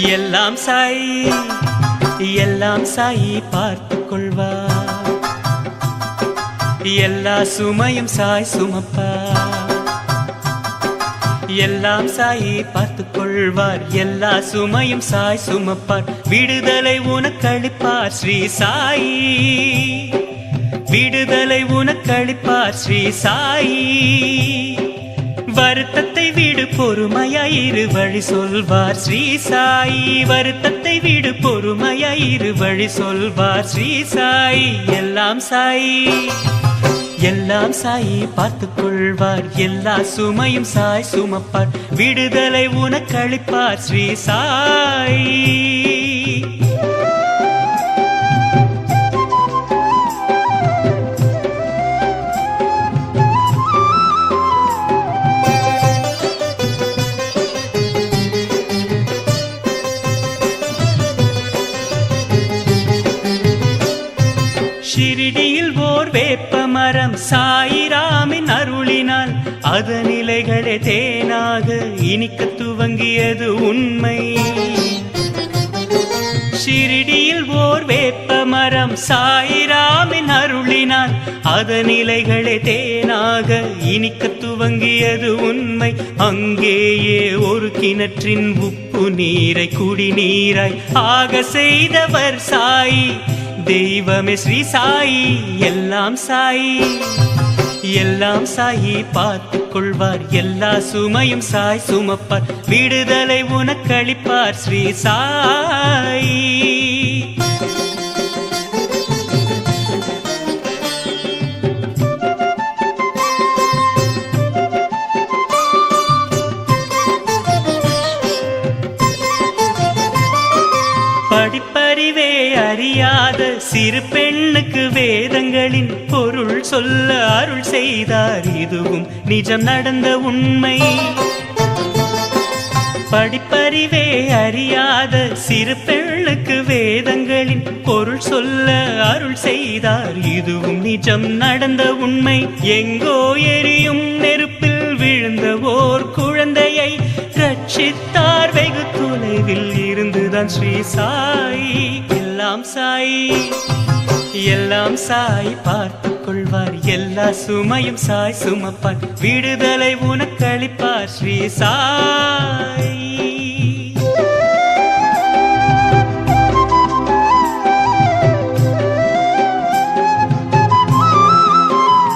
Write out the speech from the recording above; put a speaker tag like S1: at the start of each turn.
S1: எல்லாம் சாய் எல்லாம் சாய் பார்த்துக் கொள்வார். எல்லா சுமையும் சாய் சுமப்பா. எல்லாம் சாய் பார்த்துக் கொள்வார். எல்லா சுமையும் சாய் சுமப்பார். விடுதலை உனக்களிப்பார் ஸ்ரீ சாய். விடுதலை உனக்களிப்பார் ஸ்ரீ சாய். வருத்தத்தை விடு பொறுமையாயிரு வழி சொல்வார் ஸ்ரீ சாய். வருத்தத்தை விடு பொறுமையாயிரு வழி சொல்வார் ஸ்ரீ சாய். எல்லாம் சாய் எல்லாம் சாய் பார்த்துக் கொள்வார். எல்லா சுமையும் சாய் சுமப்பார். விடுதலை உனக்களிப்பார் ஸ்ரீ சாய். ஷிரிடியில் ஓர் வேப்ப மரம் சாயிராமின் அருளினால் அதன் இலைகளே தேனாக இனிக்க துவங்கியது உண்மை. ஷிரிடியில் ஓர் வேப்ப மரம் சாயிராமின் அருளினால் அதன் இலைகளே தேனாக இனிக்க துவங்கியது உண்மை. அங்கேயே ஒரு கிணற்றின் உப்பு நீரை குடிநீராய் ஆக செய்தவர் சாய். தெய்வமே ஸ்ரீ சாய். எல்லாம் சாய் எல்லாம் சாய் பார்த்துக் கொள்வார். எல்லா சுமையும் சாய் சுமப்பார். விடுதலை உனக்களிப்பார் ஸ்ரீ சாய். படிப்பறிவே அறியாத சிறு பெண்ணுக்கு வேதங்களின் பொருள் சொல்ல அருள் செய்தார். இதுவும் நிஜம் நடந்த உண்மை. படிப்பறிவே அறியாத சிறு பெண்ணுக்கு வேதங்களின் பொருள் சொல்ல அருள் செய்தார். இதுவும் நிஜம் நடந்த உண்மை. எங்கோ எரியும் நெருப்பில் விழுந்த ஓர் குழந்தையை ரட்சித்தார். வெகு தொலைவில் இருந்துதான் ஸ்ரீ சாய். எல்லாம் சாய் எல்லாம் சாய் பார்த்துக் கொள்வார். எல்லா சுமையும் சாய் சுமப்பார். விடுதலை உனக்களிப்பார் ஸ்ரீ சாய்.